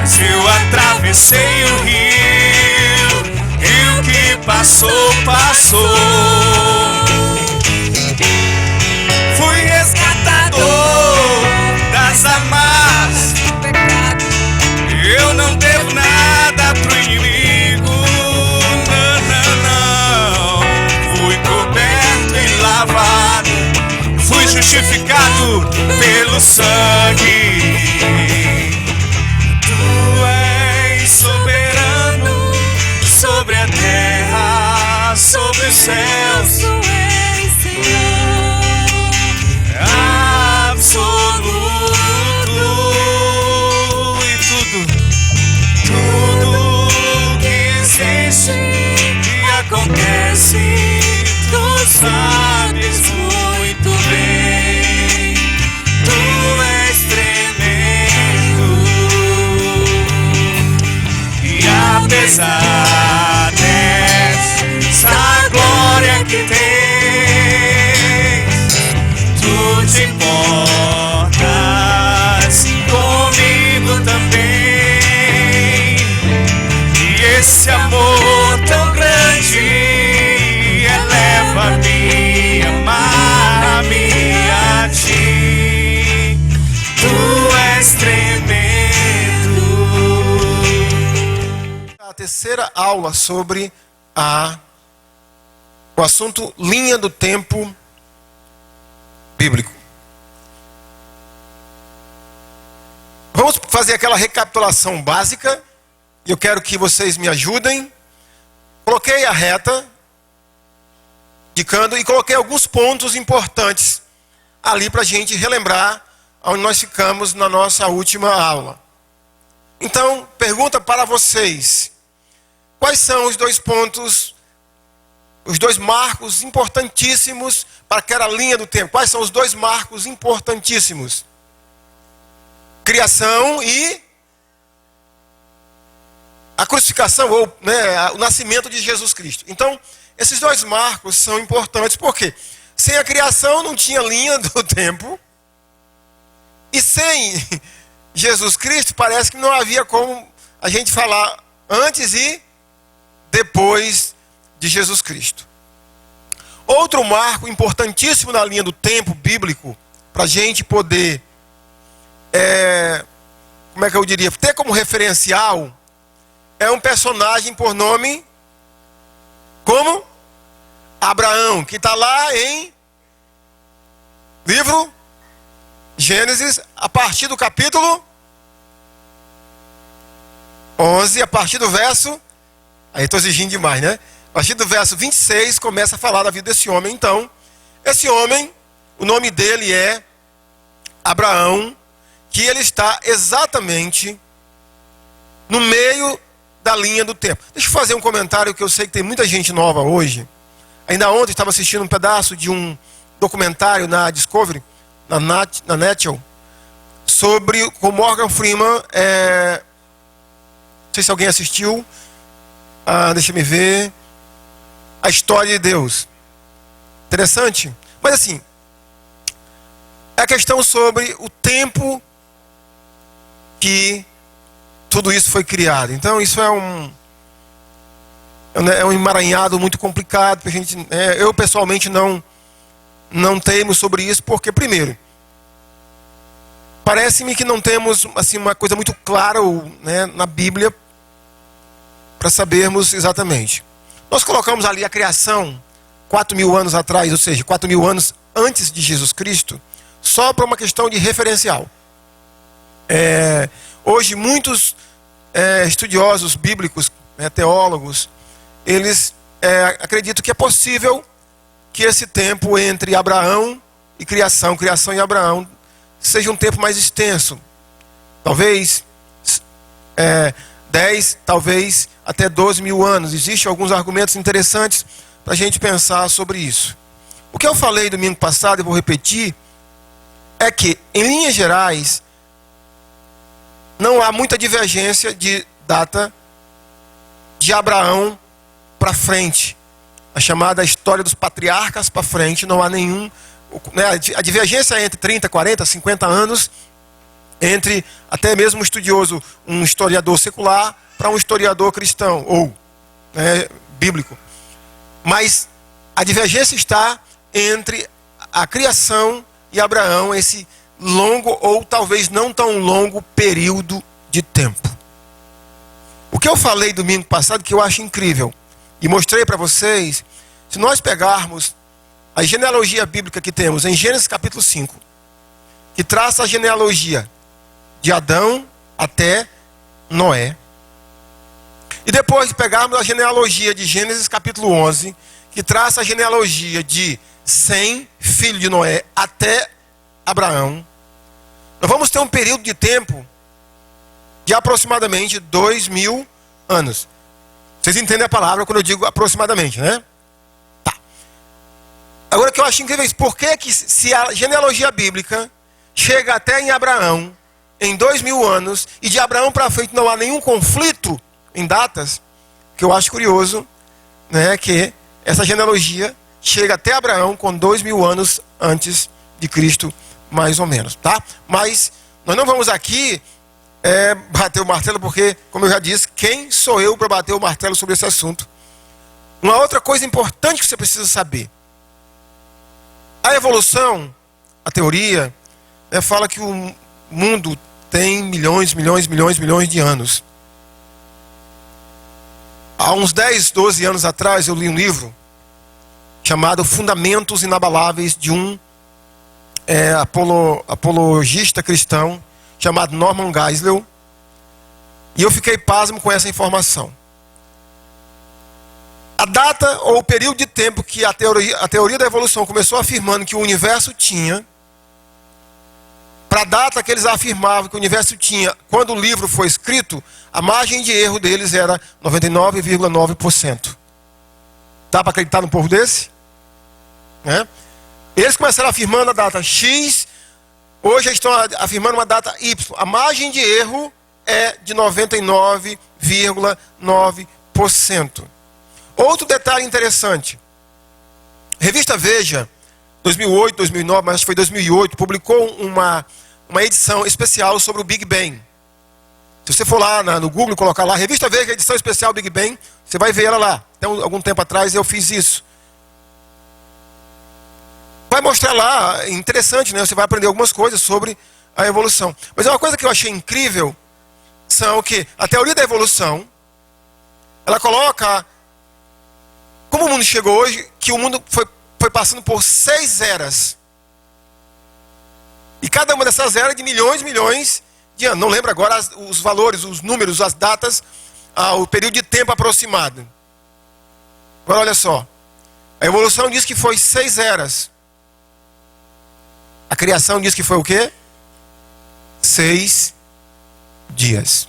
Se eu atravessei o rio que passou, passou. Fui resgatador das amarras. Eu não devo nada pro inimigo. Não. Fui coberto e lavado. Fui justificado pelo sangue. Tu és soberano sobre a terra, sobre os céus. Tu és Senhor Absoluto. E tudo que existe e acontece, tu sabes muito bem. Tu és tremendo. E apesar dessa glória que tens, tu te importas comigo também. E esse amor tão grande eleva-me, amar-me a ti. Tu és tremendo. A terceira aula sobre o assunto linha do tempo bíblico. Vamos fazer aquela recapitulação básica. Eu quero que vocês me ajudem. Coloquei a reta, indicando, e coloquei alguns pontos importantes ali para a gente relembrar onde nós ficamos na nossa última aula. Então, pergunta para vocês: quais são os dois pontos, os dois marcos importantíssimos para aquela linha do tempo? Quais são os dois marcos importantíssimos? Criação e a crucificação, ou o nascimento de Jesus Cristo. Então, esses dois marcos são importantes, porque sem a criação não tinha linha do tempo, e sem Jesus Cristo parece que não havia como a gente falar antes e depois de Jesus Cristo. Outro marco importantíssimo na linha do tempo bíblico, para a gente poder, ter como referencial, é um personagem por nome, como? Abraão, que está lá em livro Gênesis, a partir do capítulo 11, a partir do verso, aí estou exigindo demais, né? A partir do verso 26, começa a falar da vida desse homem. Então, esse homem, o nome dele é Abraão, que ele está exatamente no meio da linha do tempo. Deixa eu fazer um comentário, que eu sei que tem muita gente nova hoje. Ainda ontem estava assistindo um pedaço de um documentário na Discovery, na National, sobre o Morgan Freeman. Não sei se alguém assistiu. Deixa eu ver. A História de Deus. Interessante. Mas assim, é a questão sobre o tempo que tudo isso foi criado. Então isso é um emaranhado muito complicado. A gente, eu pessoalmente não teimo sobre isso, porque primeiro, parece-me que não temos assim uma coisa muito clara na Bíblia para sabermos exatamente. Nós colocamos ali a criação 4.000 anos atrás, ou seja, 4.000 anos antes de Jesus Cristo, só para uma questão de referencial. Hoje muitos estudiosos bíblicos, teólogos, eles acreditam que é possível que esse tempo entre Abraão e criação e Abraão, seja um tempo mais extenso. Talvez 10, talvez até 12.000 anos. Existem alguns argumentos interessantes para a gente pensar sobre isso. O que eu falei domingo passado, e vou repetir, é que, em linhas gerais, não há muita divergência de data de Abraão para frente. A chamada história dos patriarcas para frente, não há nenhum... A divergência é entre 30, 40, 50 anos, entre até mesmo um estudioso, um historiador secular, para um historiador cristão, ou bíblico. Mas a divergência está entre a criação e Abraão, esse longo ou talvez não tão longo período de tempo. O que eu falei domingo passado, que eu acho incrível, e mostrei para vocês, se nós pegarmos a genealogia bíblica que temos em Gênesis capítulo 5, que traça a genealogia de Adão até Noé, e depois pegarmos a genealogia de Gênesis capítulo 11, que traça a genealogia de Sem, filho de Noé, até Abraão, nós vamos ter um período de tempo de aproximadamente 2000 anos. Vocês entendem a palavra quando eu digo aproximadamente, né? Tá. Agora, o que eu acho incrível é isso. Por que se a genealogia bíblica chega até em Abraão em 2000 anos, e de Abraão para frente não há nenhum conflito em datas, que eu acho curioso, né, que essa genealogia chega até Abraão com 2000 anos antes de Cristo, mais ou menos, tá? Mas nós não vamos aqui bater o martelo, porque, como eu já disse, quem sou eu para bater o martelo sobre esse assunto? Uma outra coisa importante que você precisa saber: a evolução, a teoria, fala que o mundo tem milhões de anos. Há uns 10, 12 anos atrás eu li um livro chamado Fundamentos Inabaláveis, de um apologista cristão chamado Norman Geisler, e eu fiquei pasmo com essa informação. A data ou o período de tempo que a teoria da evolução começou afirmando que o universo tinha, para a data que eles afirmavam que o universo tinha quando o livro foi escrito, a margem de erro deles era 99,9%. Dá para acreditar num povo desse? Eles começaram afirmando a data X, hoje eles estão afirmando uma data Y. A margem de erro é de 99,9%. Outro detalhe interessante: revista Veja, 2008, 2009, mas acho que foi 2008, publicou uma edição especial sobre o Big Bang. Se você for lá no Google e colocar lá, revista Veja, edição especial Big Bang, você vai ver ela lá. Então, algum tempo atrás eu fiz isso. Vai mostrar lá, interessante, né? Você vai aprender algumas coisas sobre a evolução. Mas uma coisa que eu achei incrível são que a teoria da evolução, ela coloca como o mundo chegou hoje, que o mundo foi passando por 6 eras. E cada uma dessas eras de milhões de anos. Não lembro agora os valores, os números, as datas, o período de tempo aproximado. Agora olha só. A evolução diz que foi 6 eras. A criação diz que foi o quê? 6 dias.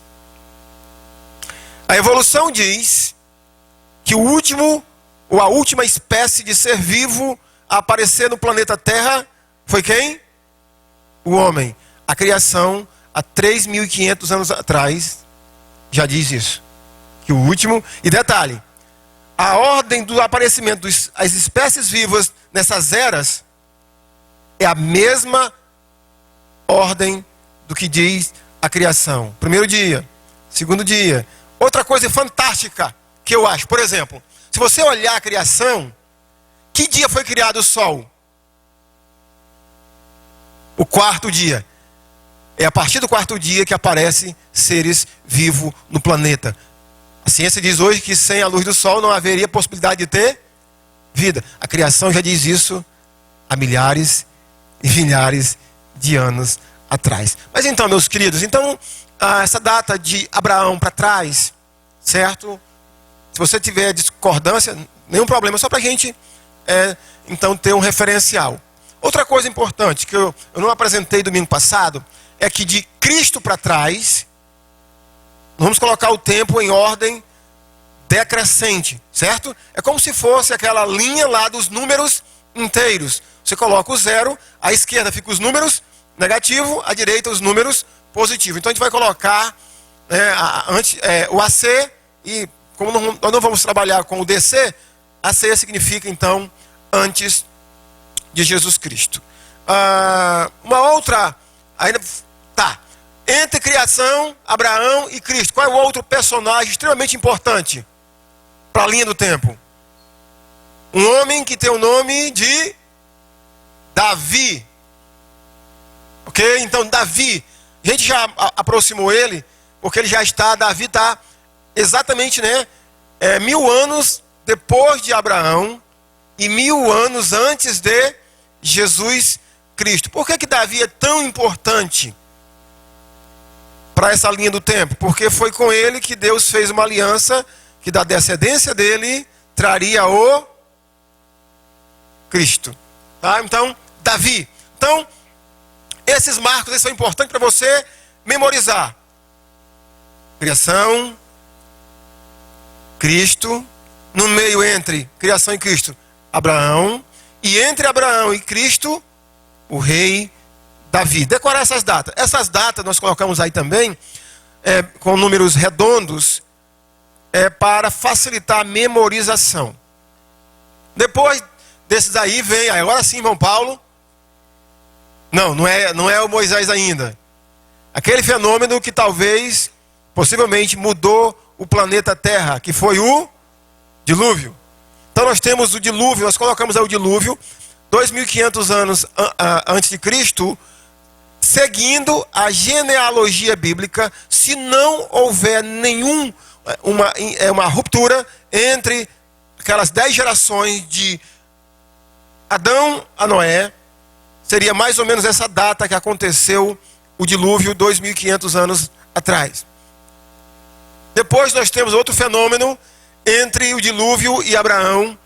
A evolução diz que o último, ou a última espécie de ser vivo a aparecer no planeta Terra foi quem? O homem. A criação, há 3.500 anos atrás, já diz isso. Que o último... E detalhe, a ordem do aparecimento das espécies vivas nessas eras é a mesma ordem do que diz a criação. Primeiro dia, segundo dia. Outra coisa fantástica que eu acho, por exemplo, se você olhar a criação, que dia foi criado o Sol? O 4º dia. É a partir do 4º dia que aparecem seres vivos no planeta. A ciência diz hoje que sem a luz do Sol não haveria possibilidade de ter vida. A criação já diz isso há milhares e milhares de anos atrás. Mas então, meus queridos, essa data de Abraão para trás, certo? Se você tiver discordância, nenhum problema, só para a gente então ter um referencial. Outra coisa importante que eu não apresentei domingo passado é que de Cristo para trás, nós vamos colocar o tempo em ordem decrescente, certo? É como se fosse aquela linha lá dos números inteiros. Você coloca o 0, à esquerda fica os números negativos, à direita os números positivos. Então a gente vai colocar o AC, e como nós não vamos trabalhar com o DC, AC significa então antes de Jesus Cristo. Uma outra... Entre criação, Abraão e Cristo, qual é o outro personagem extremamente importante para a linha do tempo? Um homem que tem o nome de Davi. Ok? Então, Davi, a gente já aproximou ele, porque ele já está, Davi está exatamente, 1000 anos depois de Abraão e 1000 anos antes de Jesus Cristo. Por que Davi é tão importante para essa linha do tempo? Porque foi com ele que Deus fez uma aliança que da descendência dele traria o Cristo. Tá? Então, Davi. Então, esses marcos eles são importantes para você memorizar. Criação, Cristo, no meio entre criação e Cristo, Abraão, e entre Abraão e Cristo, o rei Davi. Decorar essas datas. Essas datas nós colocamos aí também, com números redondos, para facilitar a memorização. Depois desses aí vem, agora sim, irmão Paulo. Não é o Moisés ainda. Aquele fenômeno que talvez, possivelmente, mudou o planeta Terra, que foi o dilúvio. Então nós temos o dilúvio, nós colocamos aí o dilúvio, 2500 anos antes de Cristo, seguindo a genealogia bíblica, se não houver uma ruptura entre aquelas 10 gerações de Adão a Noé, seria mais ou menos essa data que aconteceu o dilúvio 2500 anos atrás. Depois nós temos outro fenômeno entre o dilúvio e Abraão,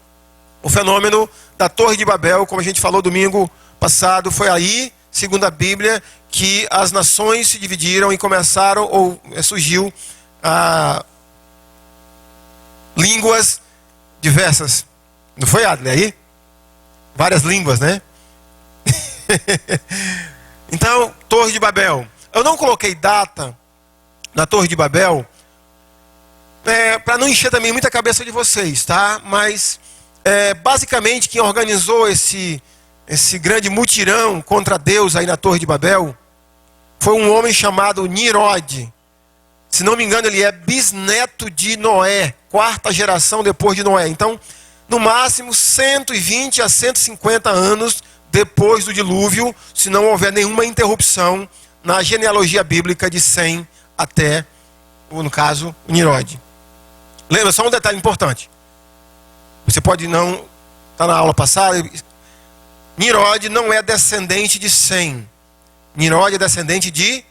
o fenômeno da Torre de Babel, como a gente falou domingo passado. Foi aí, segundo a Bíblia, que as nações se dividiram e começaram, ou surgiu línguas diversas. Não foi, Adler, aí? Várias línguas, né? Então, Torre de Babel. Eu não coloquei data na Torre de Babel para não encher também muita cabeça de vocês, tá? Mas basicamente quem organizou esse grande mutirão contra Deus aí na Torre de Babel foi um homem chamado Nimrod. Se não me engano, ele é bisneto de Noé, 4ª geração depois de Noé. Então, no máximo 120 a 150 anos depois do dilúvio, se não houver nenhuma interrupção na genealogia bíblica de Sem até, no caso, o Nimrod. Lembra, só um detalhe importante. Você pode não estar na aula passada. Nimrod não é descendente de Sem. Nimrod é descendente de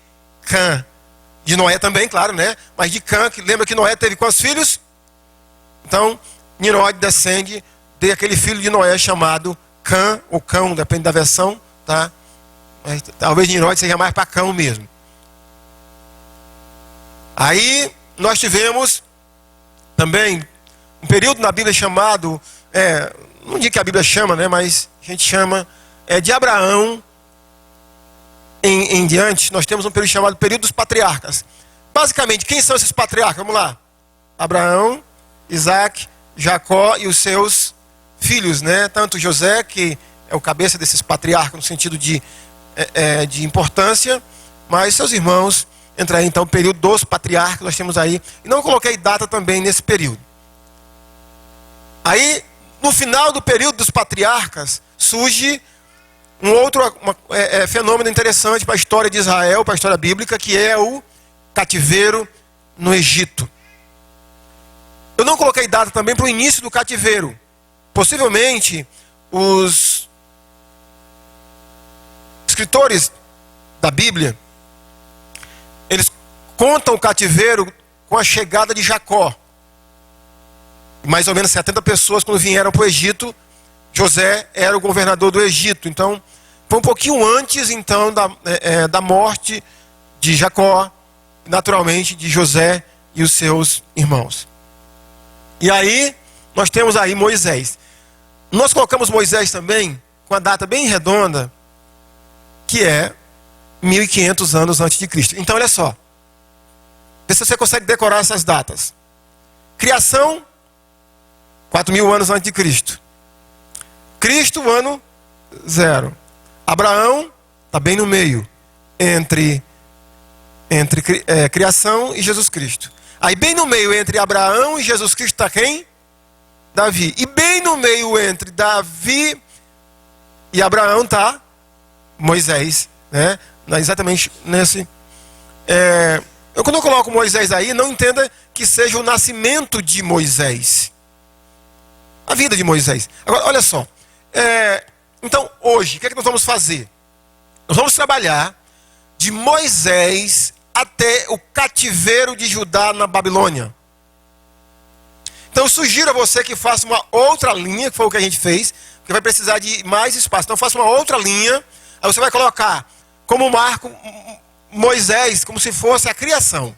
Cã. De Noé também, claro, né? Mas de Cã, que lembra que Noé teve quantos filhos? Então, Nimrod descende daquele filho de Noé chamado Cã, ou Cão, depende da versão, tá? Mas, talvez Nimrod seja mais para Cão mesmo. Aí, nós tivemos também um período na Bíblia chamado, não digo que a Bíblia chama, né? Mas a gente chama, de Abraão em diante, nós temos um período chamado período dos patriarcas. Basicamente, quem são esses patriarcas? Vamos lá. Abraão, Isaac, Jacó e os seus filhos, né? Tanto José, que é o cabeça desses patriarcas no sentido de importância, mas seus irmãos. Entra aí então o período dos patriarcas, nós temos aí. E não coloquei data também nesse período. Aí, no final do período dos patriarcas, surge um outro fenômeno interessante para a história de Israel, para a história bíblica, que é o cativeiro no Egito. Eu não coloquei data também para o início do cativeiro. Possivelmente, os escritores da Bíblia, eles contam o cativeiro com a chegada de Jacó. Mais ou menos 70 pessoas, quando vieram para o Egito, José era o governador do Egito. Então, foi um pouquinho antes então da morte de Jacó, naturalmente de José e os seus irmãos. E aí, nós temos aí Moisés. Nós colocamos Moisés também com a data bem redonda, que é 1500 anos antes de Cristo. Então, olha só. Vê se você consegue decorar essas datas. Criação, 4000 anos antes de Cristo. Cristo, ano 0. Abraão está bem no meio, entre Entre criação e Jesus Cristo. Aí bem no meio entre Abraão e Jesus Cristo está quem? Davi. E bem no meio entre Davi e Abraão está Moisés, né? Exatamente nesse. Quando eu coloco Moisés aí, não entenda que seja o nascimento de Moisés. A vida de Moisés. Agora, olha só. Então, hoje, o que é que nós vamos fazer? Nós vamos trabalhar de Moisés até o cativeiro de Judá na Babilônia. Então, eu sugiro a você que faça uma outra linha, que foi o que a gente fez, porque vai precisar de mais espaço. Então, faça uma outra linha, aí você vai colocar como marco Moisés, como se fosse a criação.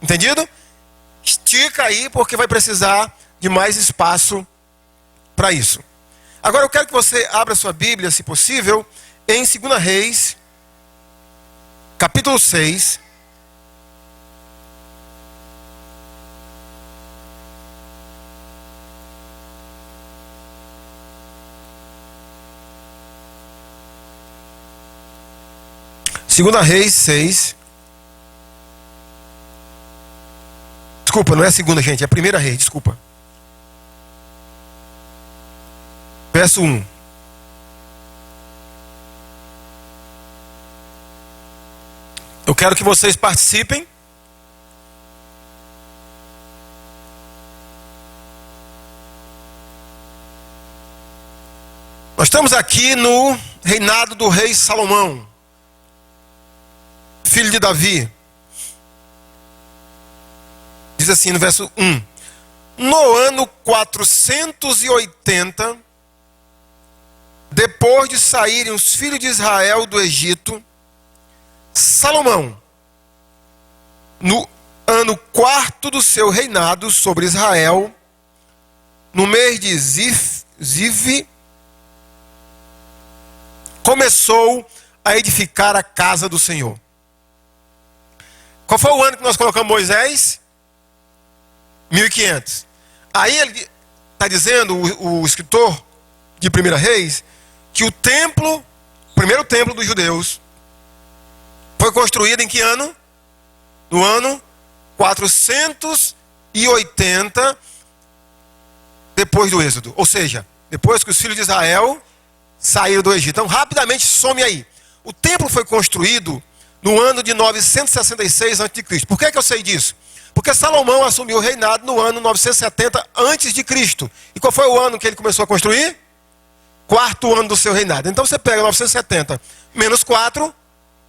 Entendido? Estica aí, porque vai precisar de mais espaço para isso. Agora eu quero que você abra sua Bíblia, se possível, em 2 Reis, capítulo 6. Segunda Reis 6. Desculpa, não é a segunda, gente, é a primeira Reis, desculpa. Verso 1. Eu quero que vocês participem. Nós estamos aqui no reinado do rei Salomão, filho de Davi. Diz assim no verso 1. No ano 480, depois de saírem os filhos de Israel do Egito, Salomão, no ano 4º do seu reinado sobre Israel, no mês de Ziv, começou a edificar a casa do Senhor. Qual foi o ano que nós colocamos Moisés? 1500. Aí ele está dizendo, o escritor de 1 Reis, que o primeiro templo dos judeus, foi construído em que ano? No ano 480 depois do Êxodo. Ou seja, depois que os filhos de Israel saíram do Egito. Então, rapidamente, some aí. O templo foi construído no ano de 966 a.C. Por que eu sei disso? Porque Salomão assumiu o reinado no ano 970 a.C. E qual foi o ano que ele começou a construir? 4º ano do seu reinado. Então você pega 970 menos 4,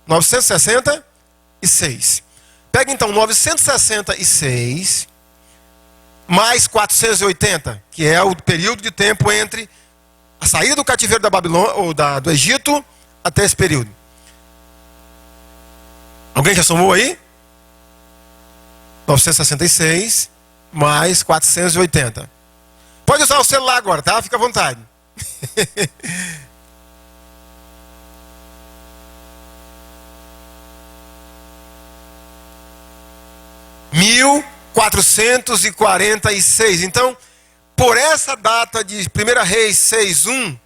966. Pega então 966 mais 480, que é o período de tempo entre a saída do cativeiro da Babilônia ou do Egito até esse período. Alguém já somou aí? 966 mais 480. Pode usar o celular agora, tá? Fica à vontade. 1446. Então, por essa data de 1 Reis 6:1,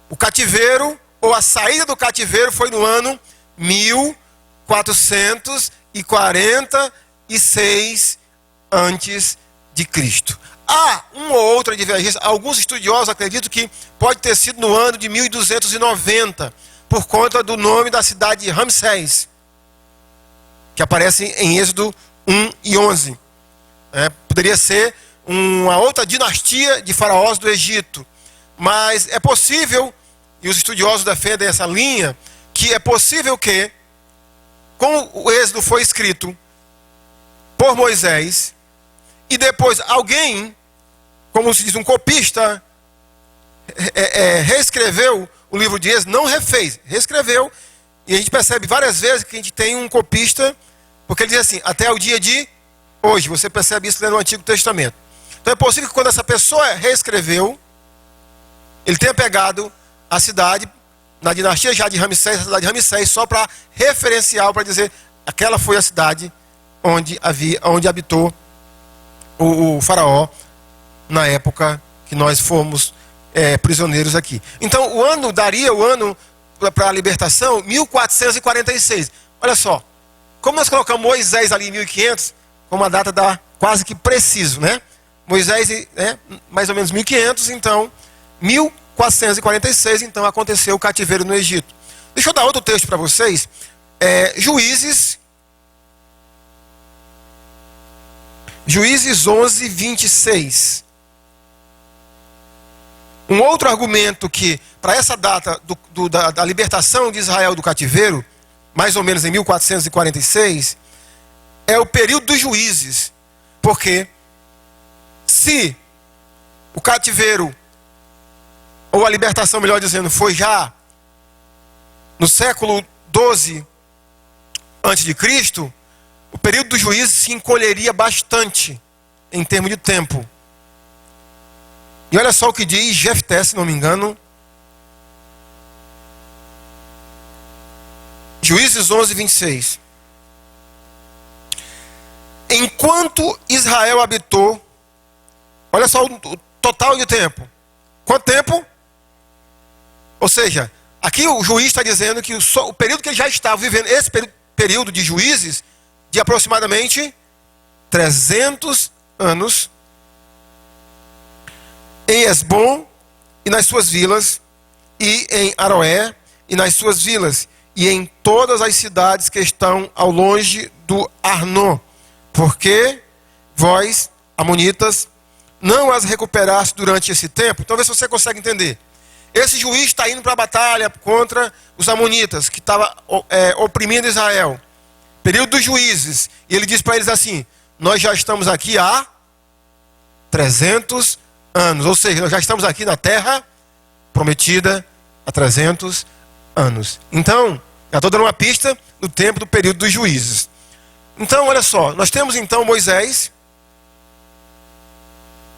o cativeiro, ou a saída do cativeiro, foi no ano 1446 antes de Cristo. Há uma ou outra divergência. Alguns estudiosos acreditam que pode ter sido no ano de 1290, por conta do nome da cidade de Ramsés, que aparece em Êxodo 1 e 11. Poderia ser uma outra dinastia de faraós do Egito. Mas é possível, e os estudiosos defendem essa linha, que é possível que, como o Êxodo foi escrito por Moisés, e depois alguém, como se diz, um copista, reescreveu o livro de Êxodo, não refez, reescreveu, e a gente percebe várias vezes que a gente tem um copista, porque ele diz assim, até o dia de hoje. Você percebe isso lendo o Antigo Testamento. Então é possível que quando essa pessoa reescreveu, ele tenha pegado a cidade, na dinastia já de Ramsés, a cidade de Ramsés, só para referencial, para dizer, aquela foi a cidade onde habitou o faraó, na época que nós fomos prisioneiros aqui. Então o ano, daria o ano para a libertação, 1446. Olha só, como nós colocamos Moisés ali em 1500, como a data dá quase que preciso, né? Moisés, mais ou menos 1500, então, 1446, então, aconteceu o cativeiro no Egito. Deixa eu dar outro texto para vocês. Juízes 11, 26. Um outro argumento que, para essa data da libertação de Israel do cativeiro, mais ou menos em 1446, é o período dos juízes. Porque se o cativeiro, ou a libertação, melhor dizendo, foi já no século 12 a.C., o período dos juízes se encolheria bastante em termos de tempo. E olha só o que diz Jefté, se não me engano. Juízes 11, 26. Enquanto Israel habitou, olha só o total de tempo. Quanto tempo? Ou seja, aqui o juiz está dizendo que o período que ele já estava vivendo, esse período de juízes, de aproximadamente 300 anos, em Esbom e nas suas vilas, e em Aroé e nas suas vilas, e em todas as cidades que estão ao longe do Arnon, porque vós, amonitas, não as recuperaste durante esse tempo. Então vê se você consegue entender. Esse juiz está indo para a batalha contra os amonitas, que estavam oprimindo Israel. Período dos juízes. E ele diz para eles assim: nós já estamos aqui há 300 anos. Ou seja, nós já estamos aqui na terra prometida há 300 anos. Então, já estou dando uma pista do tempo do período dos juízes. Então, olha só. Nós temos então Moisés.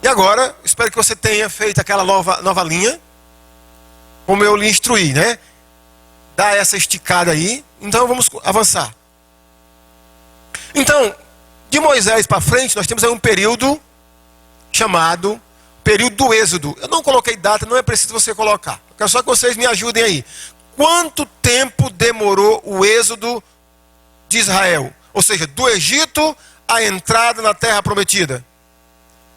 E agora, espero que você tenha feito aquela nova linha, como eu lhe instruí, né? Dá essa esticada aí. Então, vamos avançar. Então, de Moisés para frente, nós temos aí um período chamado período do Êxodo. Eu não coloquei data, não é preciso você colocar. Eu quero só que vocês me ajudem aí. Quanto tempo demorou o Êxodo de Israel? Ou seja, do Egito à entrada na Terra Prometida?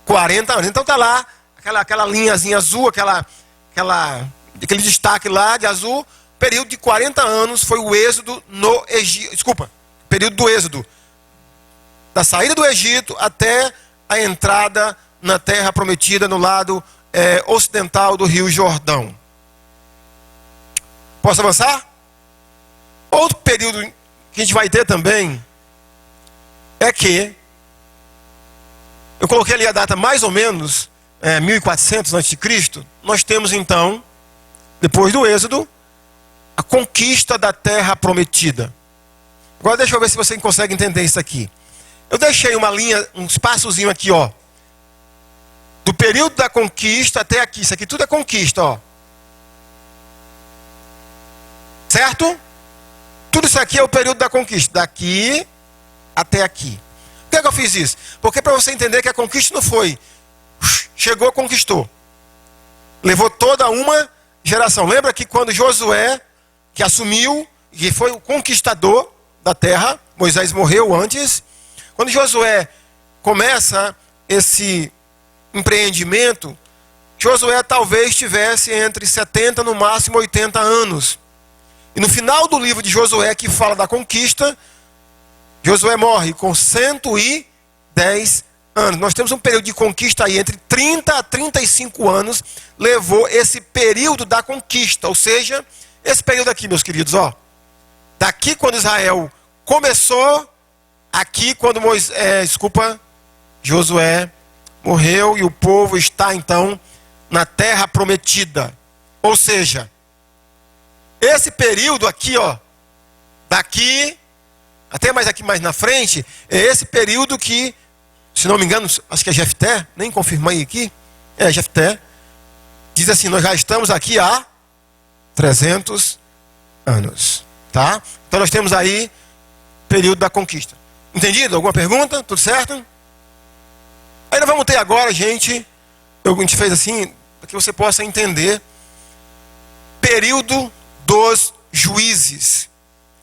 40 anos. Então está lá, aquela linhazinha azul, aquele destaque lá de azul. Período de 40 anos foi o Êxodo no Egito. Desculpa, período do Êxodo. Da saída do Egito até a entrada na Terra Prometida no lado ocidental do Rio Jordão. Posso avançar? Outro período que a gente vai ter também é que eu coloquei ali a data mais ou menos 1400 a.C. Nós temos então, depois do Êxodo, a conquista da Terra Prometida. Agora deixa eu ver se você consegue entender isso aqui. Eu deixei uma linha, um espaçozinho aqui, ó. Do período da conquista até aqui. Isso aqui tudo é conquista, ó. Certo? Tudo isso aqui é o período da conquista. Daqui até aqui. Por que eu fiz isso? Porque para você entender que a conquista não foi chegou, conquistou. Levou toda uma geração. Lembra que quando Josué, que assumiu, que foi o conquistador da terra, Moisés morreu antes. Quando Josué começa esse empreendimento, Josué talvez tivesse entre 70, no máximo 80 anos. E no final do livro de Josué, que fala da conquista, Josué morre com 110 anos. Nós temos um período de conquista aí, entre 30 a 35 anos, levou esse período da conquista. Ou seja, esse período aqui, meus queridos, ó. Daqui quando Israel começou, aqui quando Josué morreu e o povo está então na terra prometida. Ou seja, esse período aqui, ó, daqui até mais aqui mais na frente, é esse período que, se não me engano, acho que é Jefté, nem confirmei aqui, Jefté, diz assim: nós já estamos aqui há 300 anos, tá? Então nós temos aí período da conquista. Entendido? Alguma pergunta? Tudo certo? Aí nós vamos ter agora, gente, a gente fez assim, para que você possa entender, período dos juízes.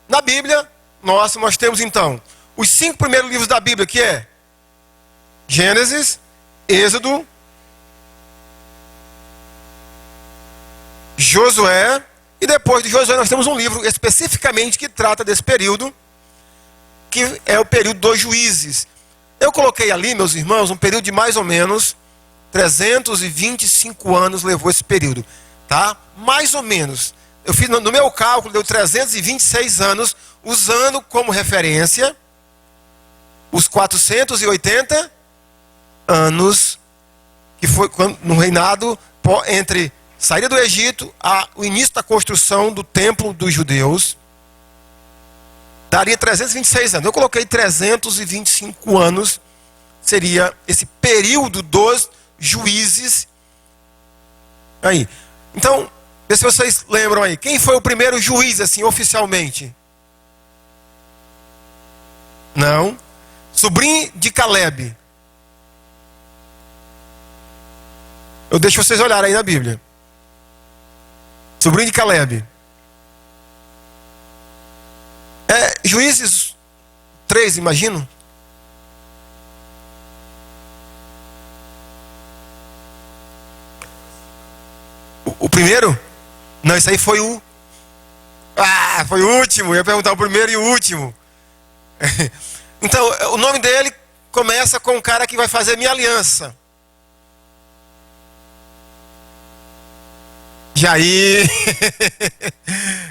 Na Bíblia, nosso, nós temos então os 5 primeiros livros da Bíblia, que é Gênesis, Êxodo, Josué, e depois de Josué nós temos um livro especificamente que trata desse período, que é o período dos juízes. Eu coloquei ali, meus irmãos, um período de mais ou menos 325 anos levou esse período, tá? Mais ou menos. Eu fiz no meu cálculo, deu 326 anos, usando como referência os 480 anos que foi no reinado entre saída do Egito o início da construção do templo dos judeus. Daria 326 anos. Eu coloquei 325 anos, seria esse período dos juízes. Aí. Então, vê se vocês lembram aí. Quem foi o primeiro juiz, assim, oficialmente? Não. Sobrinho de Caleb. Eu deixo vocês olharem aí na Bíblia. Sobrinho de Caleb. Juízes 3, imagino. O primeiro? Não, isso aí foi o... foi o último. Eu ia perguntar o primeiro e o último. Então, o nome dele começa com o cara que vai fazer minha aliança. Jair.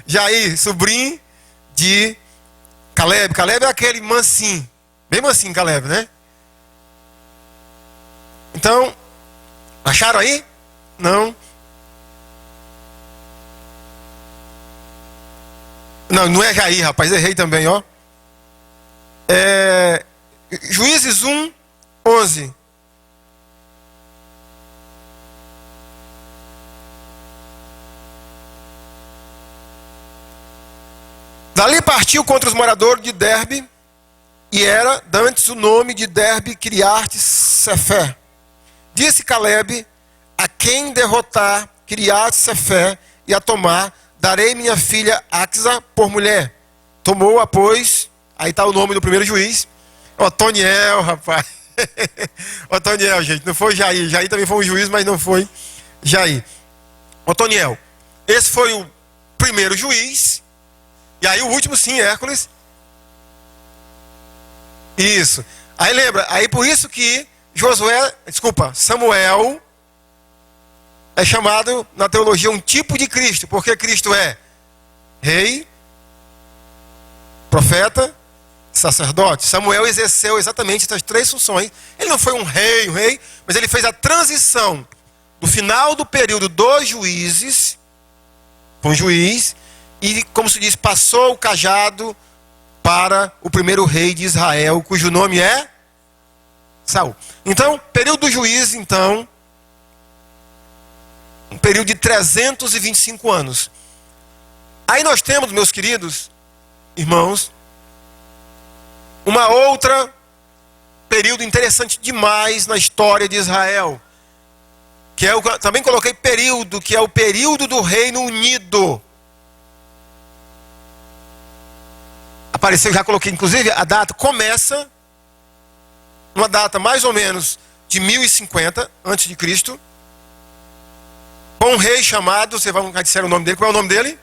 Jair, sobrinho de Caleb. Caleb é aquele mansinho. Bem mansinho, Caleb, né? Então, acharam aí? Não. Não, não é Jair, rapaz. Errei também, ó. Juízes 1, 11. Dali partiu contra os moradores de Derbe, e era dantes o nome de Derbe Kiriat Sefé. Disse Caleb: a quem derrotar Kiriat Sefé e a tomar, darei minha filha Axa por mulher. Tomou-a, pois, aí está o nome do primeiro juiz, Otoniel, rapaz. Otoniel, gente, não foi Jair. Jair também foi um juiz, mas não foi Jair. Otoniel. Esse foi o primeiro juiz. E aí o último, sim, Hércules. Isso. Aí lembra, aí por isso que Samuel é chamado na teologia um tipo de Cristo, porque Cristo é rei, profeta, sacerdote. Samuel exerceu exatamente essas 3 funções. Ele não foi um rei, mas ele fez a transição do final do período dos juízes, com um juiz, e, como se diz, passou o cajado para o primeiro rei de Israel, cujo nome é Saul. Então, período do juiz, então, um período de 325 anos. Aí nós temos, meus queridos irmãos, uma outra período interessante demais na história de Israel, que também coloquei período, que é o período do Reino Unido. Apareceu, já coloquei, inclusive, a data começa uma data mais ou menos de 1050 a.C., com um rei chamado, você vai dizer o nome dele, qual é o nome dele?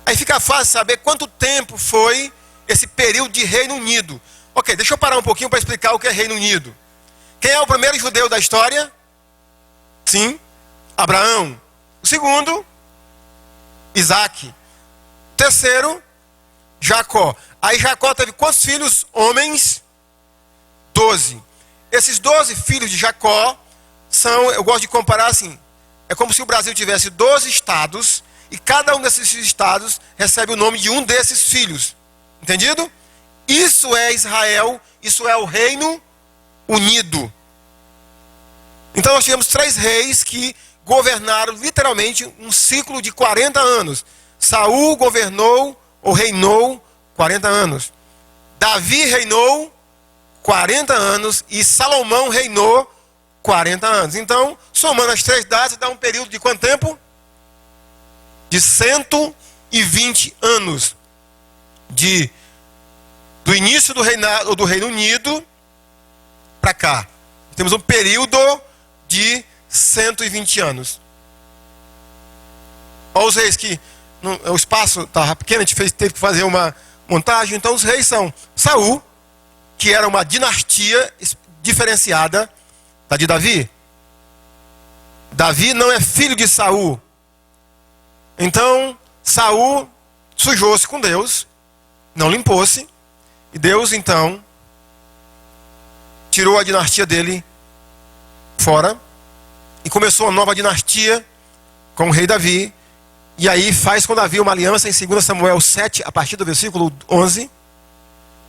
Aí fica fácil saber quanto tempo foi esse período de Reino Unido. Ok, deixa eu parar um pouquinho para explicar o que é Reino Unido. Quem é o primeiro judeu da história? Sim, Abraão. O segundo, Isaac. O terceiro, Jacó. Aí Jacó teve quantos filhos? Homens? 12. Esses 12 filhos de Jacó são, eu gosto de comparar assim, é como se o Brasil tivesse 12 estados, e cada um desses estados recebe o nome de um desses filhos. Entendido? Isso é Israel, isso é o Reino Unido. Então nós tivemos 3 reis que governaram literalmente um ciclo de 40 anos. Saul governou ou reinou 40 anos. Davi reinou 40 anos e Salomão reinou 40 anos. Então, somando as 3 datas, dá um período de quanto tempo? De 120 anos de do início do reinado do Reino Unido para cá. Temos um período de 120 anos. Olha os reis que o espaço estava pequeno, a gente teve que fazer uma montagem. Então os reis são Saul, que era uma dinastia diferenciada da de Davi. Davi não é filho de Saul. Então Saul sujou-se com Deus, não limpou-se, e Deus então tirou a dinastia dele fora e começou uma nova dinastia com o rei Davi. E aí faz com Davi uma aliança em 2 Samuel 7, a partir do versículo 11,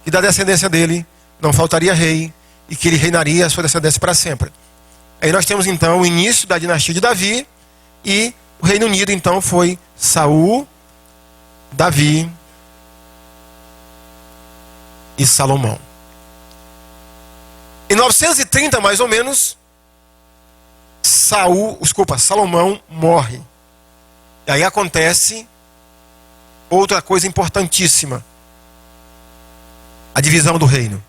que da descendência dele não faltaria rei e que ele reinaria a sua descendência para sempre. Aí nós temos então o início da dinastia de Davi, e o Reino Unido então foi Saul, Davi e Salomão. Em 930 mais ou menos, Salomão morre. E aí acontece outra coisa importantíssima: a divisão do reino.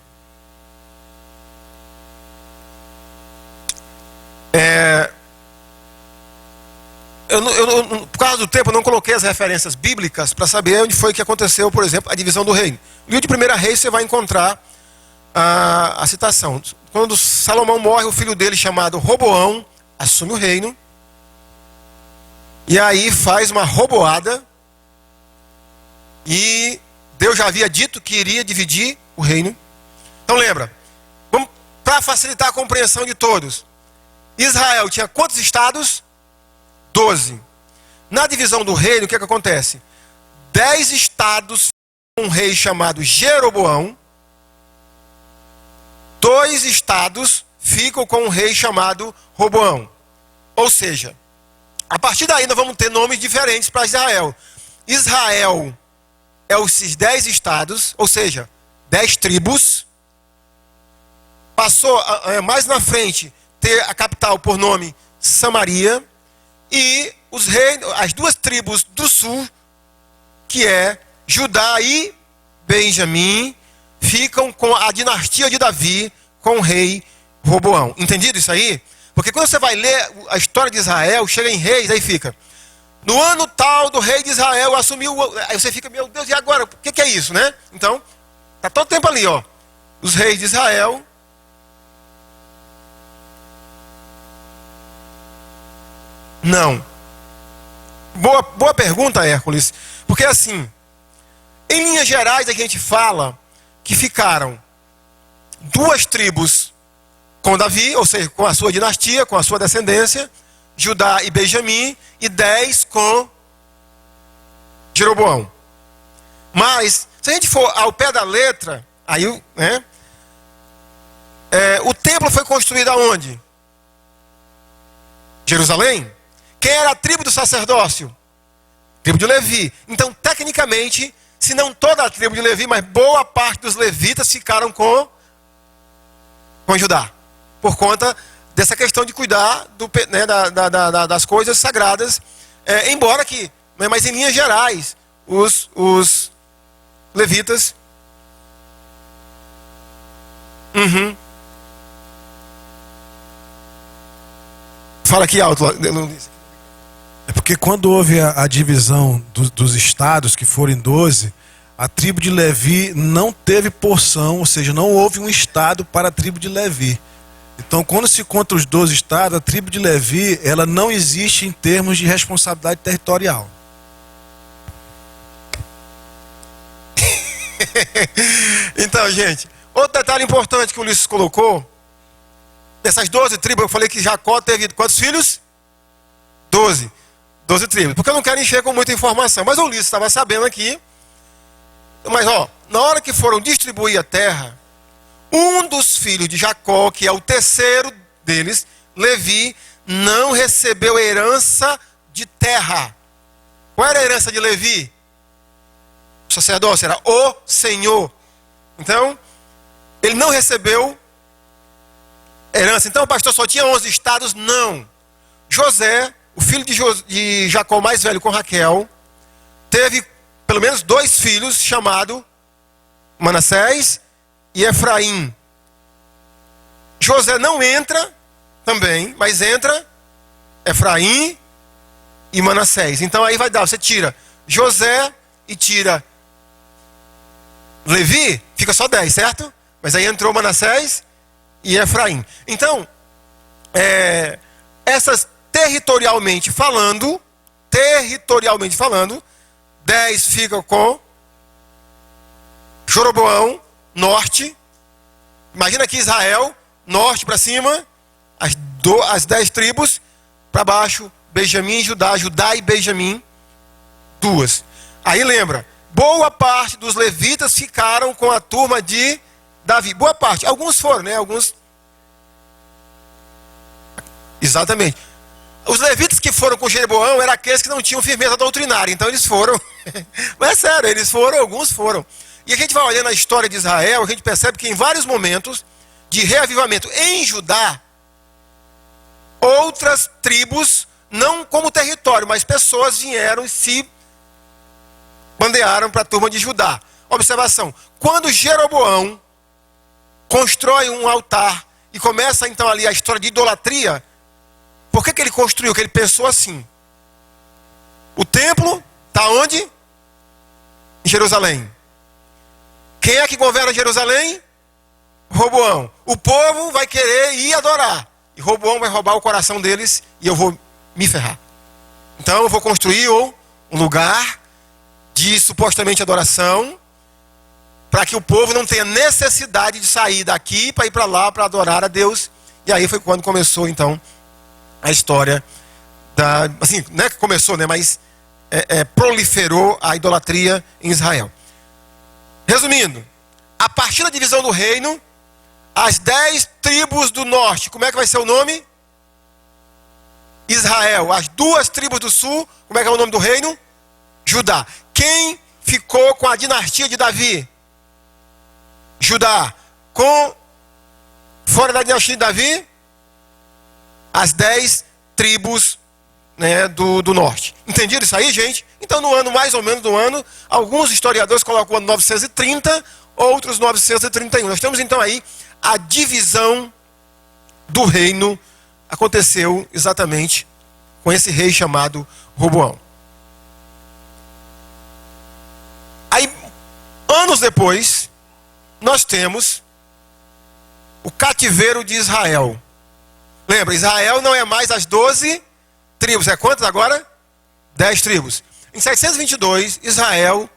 Por causa do tempo, eu não coloquei as referências bíblicas para saber onde foi que aconteceu, por exemplo, a divisão do reino. No livro de 1 Reis você vai encontrar a citação. Quando Salomão morre, o filho dele, chamado Roboão, assume o reino. E aí faz uma roboada. E Deus já havia dito que iria dividir o reino. Então lembra, para facilitar a compreensão de todos, Israel tinha quantos estados? 12. Na divisão do reino, o que acontece? 10 estados com um rei chamado Jeroboão. 2 estados ficam com um rei chamado Roboão. Ou seja, a partir daí nós vamos ter nomes diferentes para Israel. Israel é esses 10 estados, ou seja, 10 tribos. Passou mais na frente ter a capital por nome Samaria. E as 2 tribos do sul, que é Judá e Benjamim, ficam com a dinastia de Davi, com o rei Roboão. Entendido isso aí? Porque quando você vai ler a história de Israel, chega em Reis, aí fica: no ano tal do rei de Israel assumiu. Aí você fica, meu Deus, e agora? O que é isso, né? Então, está todo o tempo ali, ó. Os reis de Israel. Não. Boa pergunta, Hércules. Porque assim, em linhas gerais a gente fala que ficaram 2 tribos com Davi, ou seja, com a sua dinastia, com a sua descendência, Judá e Benjamim, e 10 com Jeroboão. Mas, se a gente for ao pé da letra, aí, né, o templo foi construído aonde? Jerusalém. Quem era a tribo do sacerdócio? Tribo de Levi. Então, tecnicamente, se não toda a tribo de Levi, mas boa parte dos levitas ficaram com Judá. Por conta dessa questão de cuidar das coisas sagradas. Embora que, mas em linhas gerais, os levitas... Fala aqui alto. É porque quando houve a divisão dos estados, que foram em 12, a tribo de Levi não teve porção, ou seja, não houve um estado para a tribo de Levi. Então, quando se conta os 12 estados, a tribo de Levi, ela não existe em termos de responsabilidade territorial. Então, gente, outro detalhe importante que o Ulisses colocou: dessas 12 tribos, eu falei que Jacó teve quantos filhos? 12 tribos. Porque eu não quero encher com muita informação. Mas o Ulisses estava sabendo aqui. Mas, na hora que foram distribuir a terra, um dos filhos de Jacó, que é o terceiro deles, Levi, não recebeu herança de terra. Qual era a herança de Levi? O sacerdócio era o Senhor. Então, ele não recebeu herança. Então, o pastor só tinha 11 estados? Não. José, o filho de Jacó mais velho com Raquel, teve pelo menos 2 filhos chamados Manassés e Efraim. José não entra também, mas entra Efraim e Manassés. Então aí vai dar, você tira José e tira Levi, fica só 10, certo? Mas aí entrou Manassés e Efraim. Então, essas territorialmente falando, 10 ficam com Jeroboão, norte. Imagina aqui Israel, norte para cima, as 10 tribos, para baixo, Benjamim e Judá, Judá e Benjamim, 2. Aí lembra, boa parte dos levitas ficaram com a turma de Davi. Boa parte, alguns foram, né? Alguns. Exatamente. Os levitas que foram com Jeroboão eram aqueles que não tinham firmeza doutrinária, então eles foram. Mas é sério, eles foram, alguns foram. E a gente vai olhando a história de Israel, a gente percebe que em vários momentos de reavivamento em Judá, outras tribos, não como território, mas pessoas vieram e se bandearam para a turma de Judá. Observação, quando Jeroboão constrói um altar e começa então ali a história de idolatria, por que ele construiu? Que ele pensou assim: o templo está onde? Em Jerusalém. Quem é que governa Jerusalém? Roboão. O povo vai querer ir adorar. E Roboão vai roubar o coração deles e eu vou me ferrar. Então eu vou construir um lugar de supostamente adoração, para que o povo não tenha necessidade de sair daqui para ir para lá para adorar a Deus. E aí foi quando começou então a história da, assim, não é que começou, né, mas proliferou a idolatria em Israel. Resumindo, a partir da divisão do reino, as 10 tribos do norte, como é que vai ser o nome? Israel. As 2 tribos do sul, como é que é o nome do reino? Judá. Quem ficou com a dinastia de Davi? Judá. Fora da dinastia de Davi, as 10 tribos, né, do norte. Entendido isso aí, gente? Então, no ano, mais ou menos no ano, alguns historiadores colocam o ano 930, outros 931. Nós temos então aí a divisão do reino, aconteceu exatamente com esse rei chamado Roboão. Aí, anos depois, nós temos o cativeiro de Israel. Lembra, Israel não é mais as 12 tribos, é quantas agora? 10 tribos. Em 722, Israel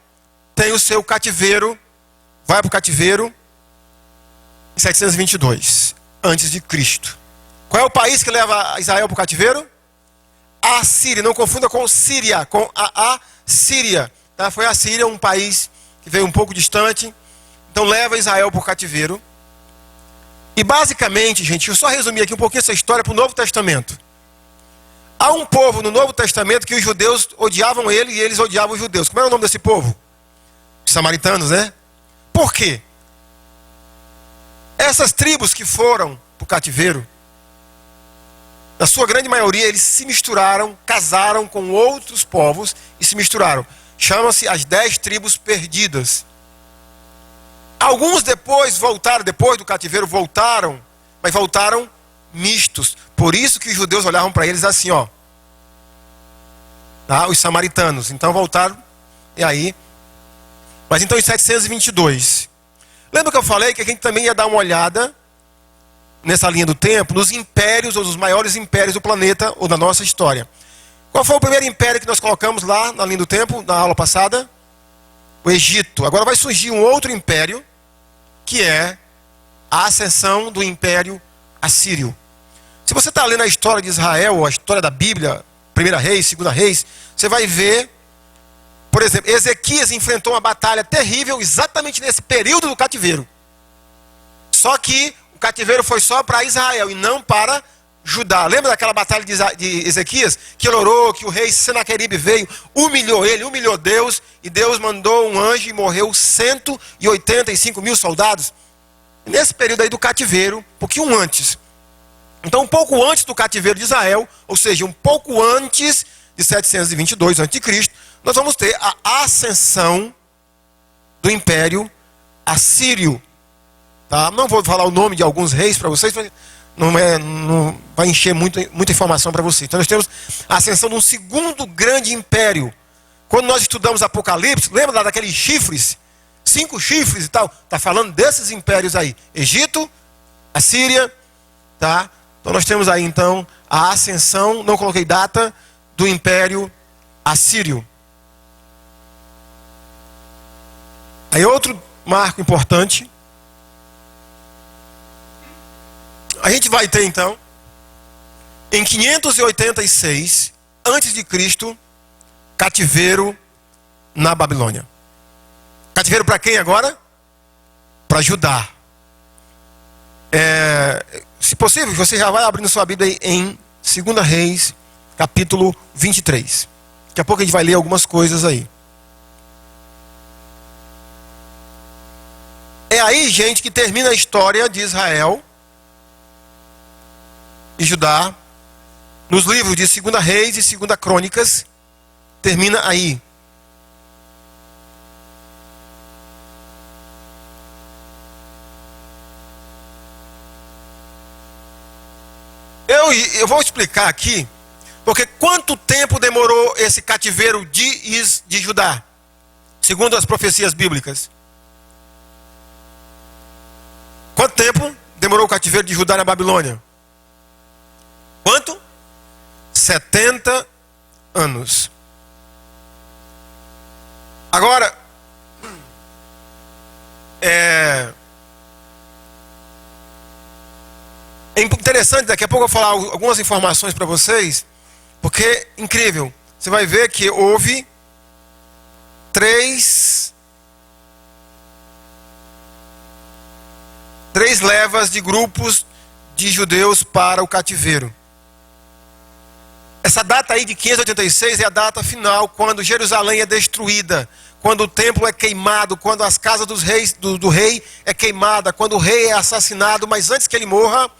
tem o seu cativeiro, vai para o cativeiro em 722, antes de Cristo. Qual é o país que leva Israel para o cativeiro? A Síria, não confunda com Síria, com a Síria. Tá? Foi a Síria, um país que veio um pouco distante, então leva Israel para o cativeiro. E basicamente, gente, eu só resumi aqui um pouquinho essa história para o Novo Testamento. Há um povo no Novo Testamento que os judeus odiavam ele e eles odiavam os judeus. Como era o nome desse povo? Os samaritanos, né? Por quê? Essas tribos que foram para o cativeiro, na sua grande maioria, eles se misturaram, casaram com outros povos e se misturaram. Chamam-se as 10 tribos perdidas. Alguns depois voltaram, depois do cativeiro voltaram, mas voltaram mistos. Por isso que os judeus olhavam para eles assim, ó. Tá? Os samaritanos. Então voltaram, e aí... Mas então em 722... Lembra que eu falei que a gente também ia dar uma olhada nessa linha do tempo, nos impérios, ou nos maiores impérios do planeta, ou da nossa história. Qual foi o primeiro império que nós colocamos lá na linha do tempo, na aula passada? O Egito. Agora vai surgir um outro império, que é a ascensão do Império Assírio. Se você está lendo a história de Israel, ou a história da Bíblia, 1 Reis, 2 Reis, você vai ver, por exemplo, Ezequias enfrentou uma batalha terrível exatamente nesse período do cativeiro. Só que o cativeiro foi só para Israel e não para Judá. Lembra daquela batalha de Ezequias? Que ele orou, que o rei Senaqueribe veio, humilhou ele, humilhou Deus, e Deus mandou um anjo e morreu 185 mil soldados. Nesse período aí do cativeiro, um pouquinho antes. Então, um pouco antes do cativeiro de Israel, ou seja, um pouco antes de 722 a.C., nós vamos ter a ascensão do Império assírio. Tá? Não vou falar o nome de alguns reis para vocês, não vai encher muita informação para vocês. Então nós temos a ascensão de um segundo grande império. Quando nós estudamos Apocalipse, lembra lá daqueles chifres? 5 chifres e tal. Está falando desses impérios aí. Egito, Assíria, tá? Então nós temos aí então a ascensão, não coloquei data, do império assírio. Aí outro marco importante. A gente vai ter então, em 586 a.C., cativeiro na Babilônia. Cativeiro para quem agora? Para Judá. Se possível, você já vai abrindo sua Bíblia aí em 2 Reis, capítulo 23. Daqui a pouco a gente vai ler algumas coisas aí. É aí, gente, que termina a história de Israel e Judá. Nos livros de 2 Reis e 2 Crônicas, termina aí. Eu vou explicar aqui, porque quanto tempo demorou esse cativeiro de Judá, segundo as profecias bíblicas? Quanto tempo demorou o cativeiro de Judá na Babilônia? Quanto? 70 anos. Agora, é interessante, daqui a pouco eu vou falar algumas informações para vocês, porque, incrível, você vai ver que houve três levas de grupos de judeus para o cativeiro. Essa data aí de 586 é a data final, quando Jerusalém é destruída, quando o templo é queimado, quando as casas dos reis, do rei é queimada, quando o rei é assassinado, mas antes que ele morra,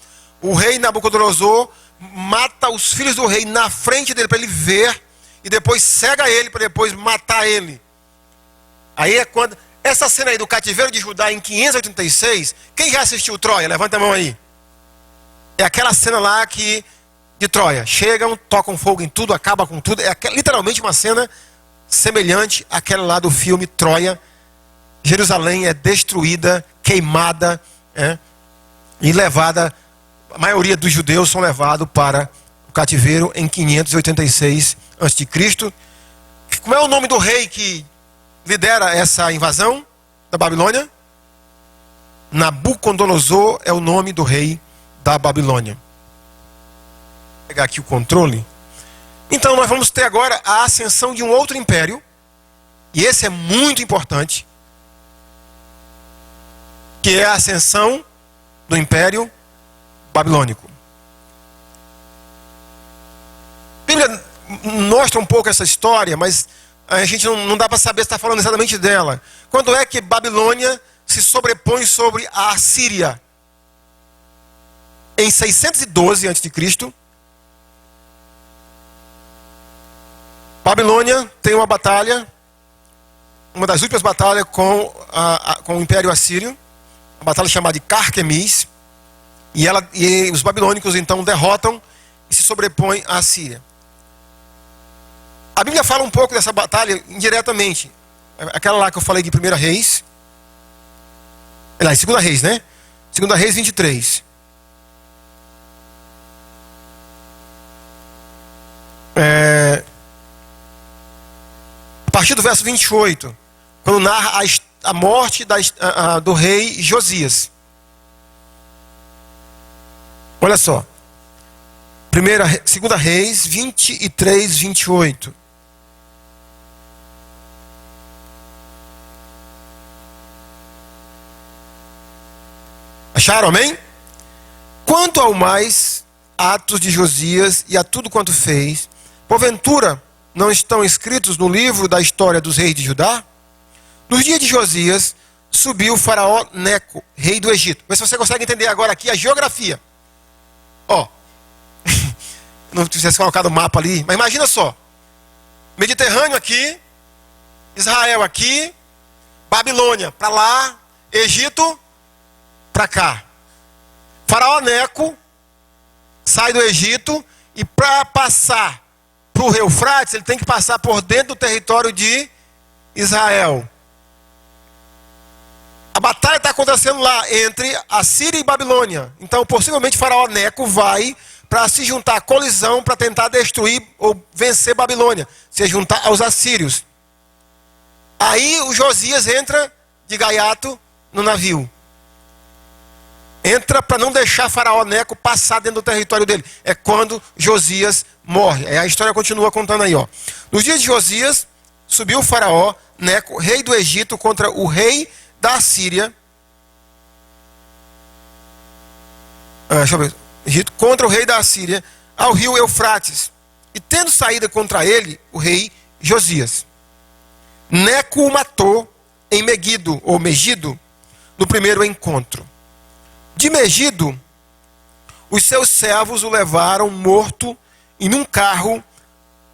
o rei Nabucodonosor mata os filhos do rei na frente dele para ele ver, e depois cega ele para depois matar ele. Aí é quando... Essa cena aí do cativeiro de Judá em 586, quem já assistiu Troia? Levanta a mão aí. É aquela cena lá de Troia. Chegam, tocam fogo em tudo, acabam com tudo. É literalmente uma cena semelhante àquela lá do filme Troia. Jerusalém é destruída, queimada, e levada... A maioria dos judeus são levados para o cativeiro em 586 a.C. Como é o nome do rei que lidera essa invasão da Babilônia? Nabucodonosor é o nome do rei da Babilônia. Vou pegar aqui o controle. Então nós vamos ter agora a ascensão de um outro império, e esse é muito importante, que é a ascensão do império babilônico. A Bíblia mostra um pouco essa história, mas a gente não dá para saber se está falando exatamente dela. Quando é que Babilônia se sobrepõe sobre a Assíria? Em 612 a.C., Babilônia tem uma batalha, uma das últimas batalhas com o Império Assírio, uma batalha chamada de Carquemis. E os babilônicos então derrotam e se sobrepõem à Síria. A Bíblia fala um pouco dessa batalha indiretamente. Aquela lá que eu falei de 1 Reis. Aliás, 2 Reis, né? 2 Reis 23. A partir do verso 28, quando narra a morte do rei Josias. Olha só, 2 Reis 23, 28. Acharam, amém? Quanto ao mais atos de Josias e a tudo quanto fez, porventura não estão escritos no livro da história dos reis de Judá? Nos dias de Josias, subiu o faraó Neco, rei do Egito. Vê se você consegue entender agora aqui a geografia. Não tivesse colocado o mapa ali, mas imagina só: Mediterrâneo aqui, Israel aqui, Babilônia para lá, Egito para cá. Faraó Neco sai do Egito e para passar para o rio Eufrates, ele tem que passar por dentro do território de Israel. A batalha está acontecendo lá entre a Síria e Babilônia. Então, possivelmente, Faraó Neco vai para se juntar à colisão para tentar destruir ou vencer Babilônia, se juntar aos assírios. Aí o Josias entra de gaiato no navio. Entra para não deixar Faraó Neco passar dentro do território dele. É quando Josias morre. Aí a história continua contando aí, ó. Nos dias de Josias, subiu o Faraó Neco, rei do Egito, contra o rei da Assíria. Deixa eu ver. Egito contra o rei da Assíria, ao rio Eufrates. E tendo saída contra ele, o rei Josias. Neco o matou em Megido, ou Megido, no primeiro encontro. De Megido, os seus servos o levaram morto e num carro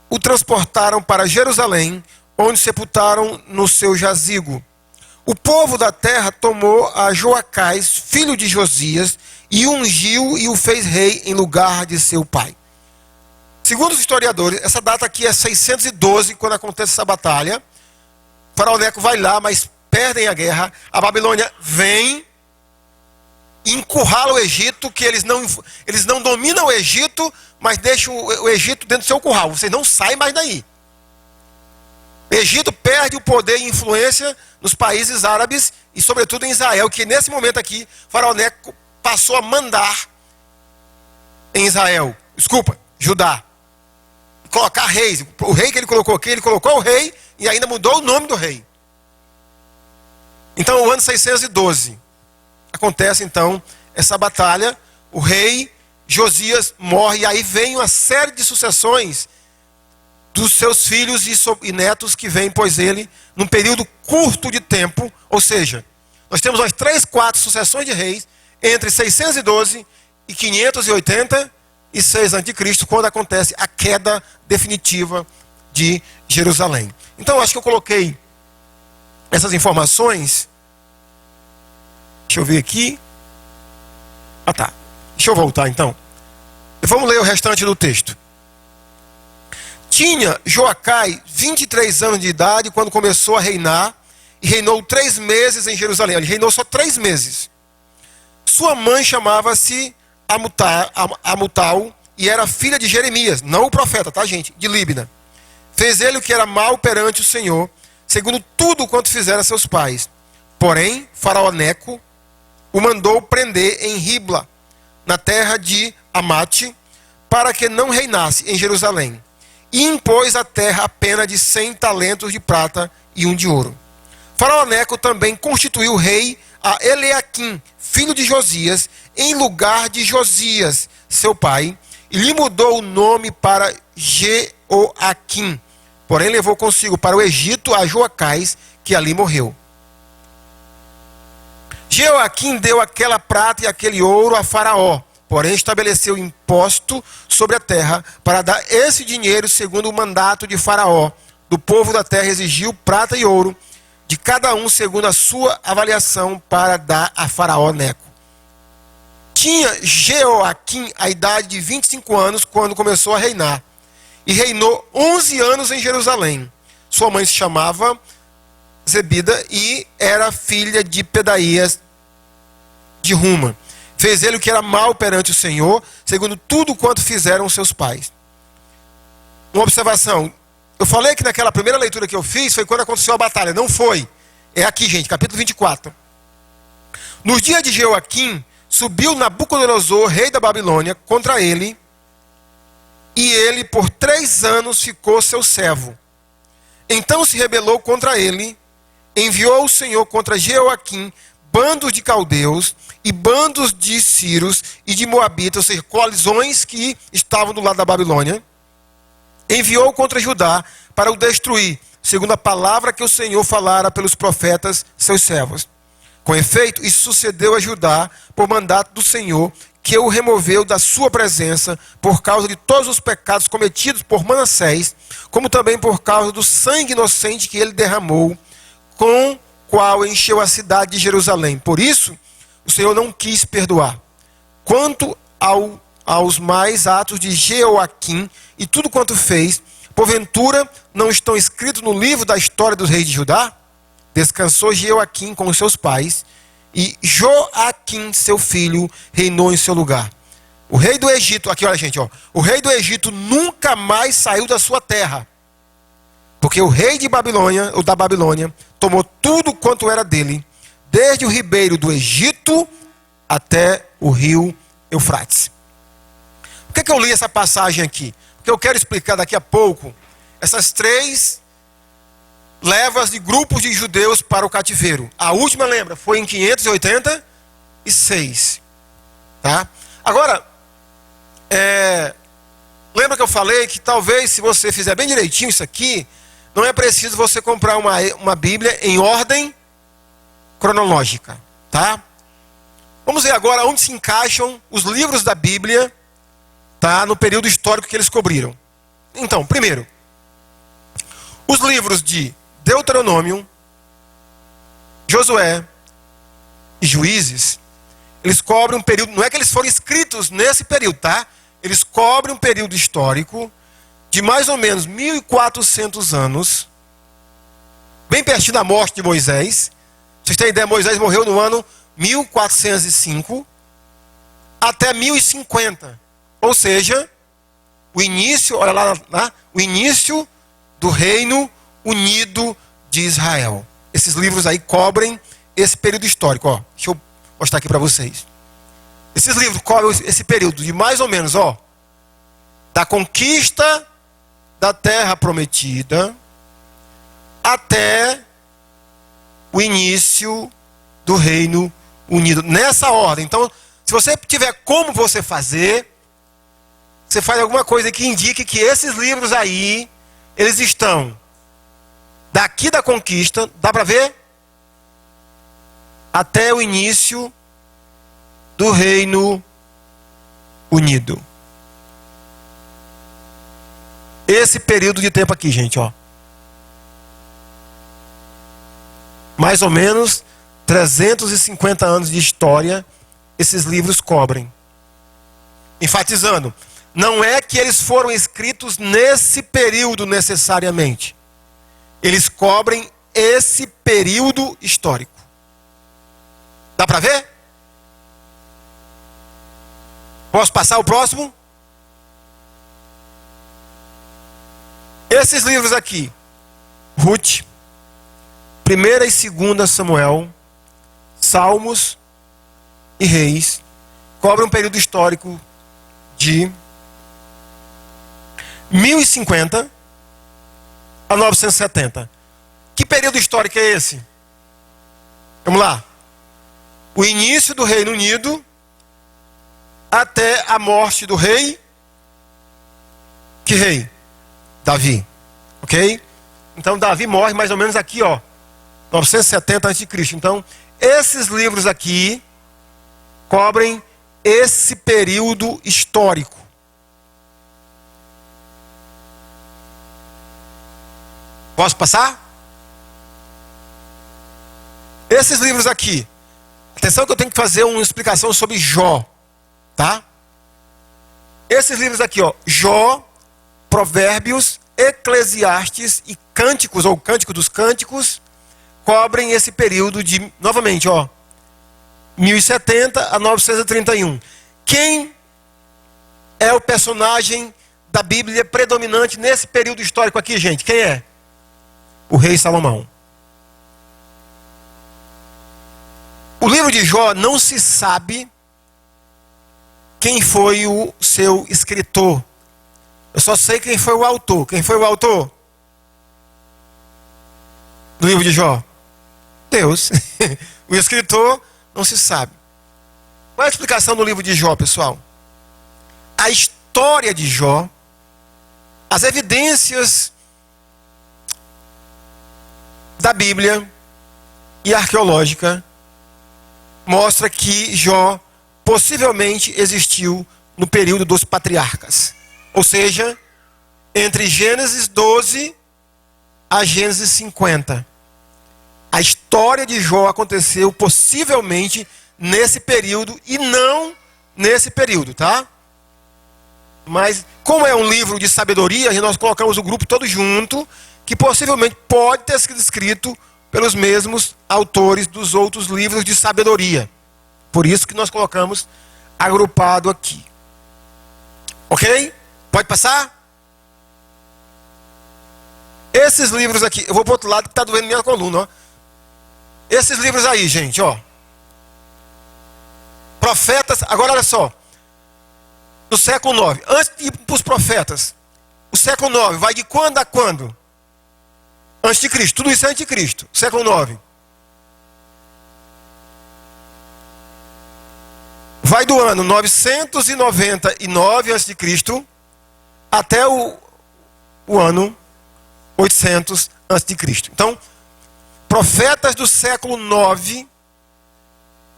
o transportaram para Jerusalém, onde sepultaram no seu jazigo. O povo da terra tomou a Joacás, filho de Josias, e ungiu e o fez rei em lugar de seu pai. Segundo os historiadores, essa data aqui é 612, quando acontece essa batalha. O Faraó Neco vai lá, mas perdem a guerra. A Babilônia vem e encurrala o Egito, que eles não dominam o Egito, mas deixam o Egito dentro do seu curral. Vocês não saem mais daí. O Egito perde o poder e influência nos países árabes e sobretudo em Israel, que nesse momento aqui, Faraó Neco passou a mandar em Israel. Desculpa, Judá. Colocar reis. O rei que ele colocou aqui, ele colocou o rei e ainda mudou o nome do rei. Então, o ano 612. Acontece então essa batalha, o rei Josias morre, e aí vem uma série de sucessões dos seus filhos e netos que vêm após ele, num período curto de tempo, ou seja, nós temos umas 3, 4 sucessões de reis, entre 612 e 586 a.C., quando acontece a queda definitiva de Jerusalém. Então, acho que eu coloquei essas informações. Deixa eu ver aqui. Tá. Deixa eu voltar então. Vamos ler o restante do texto. Tinha Joacás 23 anos de idade quando começou a reinar, e reinou 3 meses em Jerusalém. Ele reinou só 3 meses. Sua mãe chamava-se Amutal e era filha de Jeremias, não o profeta, tá, gente? De Líbna. Fez ele o que era mal perante o Senhor, segundo tudo quanto fizeram seus pais. Porém, Faraó Neco o mandou prender em Ribla, na terra de Amate, para que não reinasse em Jerusalém. E impôs à terra a pena de 100 talentos de prata e 1 de ouro. Faraó Neco também constituiu rei a Eliaquim, filho de Josias, em lugar de Josias, seu pai, e lhe mudou o nome para Jeoaquim. Porém, levou consigo para o Egito a Joacás, que ali morreu. Jeoaquim deu aquela prata e aquele ouro a Faraó, porém estabeleceu imposto sobre a terra para dar esse dinheiro segundo o mandato de Faraó. Do povo da terra exigiu prata e ouro, de cada um segundo a sua avaliação, para dar a Faraó Neco. Tinha Jeoaquim a idade de 25 anos quando começou a reinar, e reinou 11 anos em Jerusalém. Sua mãe se chamava Zebida e era filha de Pedaías de Ruma. Fez ele o que era mal perante o Senhor, segundo tudo quanto fizeram seus pais. Uma observação. Eu falei que naquela primeira leitura que eu fiz foi quando aconteceu a batalha. Não foi. É aqui, gente, capítulo 24. Nos dias de Jeoaquim, subiu Nabucodonosor, rei da Babilônia, contra ele, e ele por 3 anos ficou seu servo. Então se rebelou contra ele, enviou o Senhor contra Jeoaquim bandos de caldeus e bandos de sírios e de moabitas, ou seja, coalizões que estavam do lado da Babilônia. Enviou contra Judá para o destruir, segundo a palavra que o Senhor falara pelos profetas, seus servos. Com efeito, isso sucedeu a Judá por mandato do Senhor, que o removeu da sua presença por causa de todos os pecados cometidos por Manassés, como também por causa do sangue inocente que ele derramou, com qual encheu a cidade de Jerusalém. Por isso, o Senhor não quis perdoar. Quanto aos mais atos de Jeoaquim e tudo quanto fez, porventura não estão escritos no livro da história dos reis de Judá? Descansou Jeoaquim com os seus pais, e Joaquim, seu filho, reinou em seu lugar. O rei do Egito, aqui olha gente, ó, o rei do Egito nunca mais saiu da sua terra, porque o rei de Babilônia, ou da Babilônia, tomou tudo quanto era dele, desde o ribeiro do Egito até o rio Eufrates. Por que eu li essa passagem aqui? Porque eu quero explicar daqui a pouco essas 3 levas de grupos de judeus para o cativeiro. A última, lembra, foi em 586. Tá? Agora, lembra que eu falei que talvez se você fizer bem direitinho isso aqui, não é preciso você comprar uma Bíblia em ordem cronológica. Tá? Vamos ver agora onde se encaixam os livros da Bíblia, tá, no período histórico que eles cobriram. Então, primeiro, os livros de Deuteronômio, Josué e Juízes, eles cobrem um período, não é que eles foram escritos nesse período, tá? Eles cobrem um período histórico de mais ou menos 1400 anos, bem pertinho da morte de Moisés. Vocês têm ideia, Moisés morreu no ano 1405 até 1050. Ou seja, o início, olha lá, o início do Reino Unido de Israel. Esses livros aí cobrem esse período histórico. Ó, deixa eu mostrar aqui para vocês. Esses livros cobrem esse período de mais ou menos, ó, da conquista da terra prometida até o início do Reino Unido. Nessa ordem. Então, se você tiver como você fazer, você faz alguma coisa que indique que esses livros aí, eles estão daqui da conquista, dá para ver? Até o início do Reino Unido. Esse período de tempo aqui, gente, ó. Mais ou menos 350 anos de história esses livros cobrem. Enfatizando, não é que eles foram escritos nesse período necessariamente. Eles cobrem esse período histórico. Dá para ver? Posso passar o próximo? Esses livros aqui, Ruth, 1ª e 2ª Samuel, Salmos e Reis, cobrem um período histórico de 1050 a 970. Que período histórico é esse? Vamos lá. O início do Reino Unido até a morte do rei. Que rei? Davi. Ok? Então Davi morre mais ou menos aqui, ó, 970 a.C. Então, esses livros aqui cobrem esse período histórico. Posso passar? Esses livros aqui. Atenção que eu tenho que fazer uma explicação sobre Jó. Tá? Esses livros aqui, ó. Jó, Provérbios, Eclesiastes e Cânticos, ou Cântico dos Cânticos, cobrem esse período de, novamente, ó, 1070 a 931. Quem é o personagem da Bíblia predominante nesse período histórico aqui, gente? Quem é? O rei Salomão. O livro de Jó não se sabe quem foi o seu escritor. Eu só sei quem foi o autor. Quem foi o autor do livro de Jó? Deus. O escritor não se sabe. Qual é a explicação do livro de Jó, pessoal? A história de Jó, as evidências da Bíblia e arqueológica mostra que Jó possivelmente existiu no período dos patriarcas. Ou seja, entre Gênesis 12 a Gênesis 50. A história de Jó aconteceu possivelmente nesse período e não nesse período, tá? Mas como é um livro de sabedoria, nós colocamos o grupo todo junto, que possivelmente pode ter sido escrito pelos mesmos autores dos outros livros de sabedoria. Por isso que nós colocamos agrupado aqui. Ok? Pode passar? Esses livros aqui, eu vou para o outro lado que está doendo minha coluna, ó. Esses livros aí, gente, ó. Profetas, agora olha só. Do século IX, antes de ir para os profetas, o século IX vai de quando a quando? Antes de Cristo, tudo isso é antes de Cristo, século IX. Vai do ano 999 a.C. até o ano 800 a.C. Então, profetas do século IX.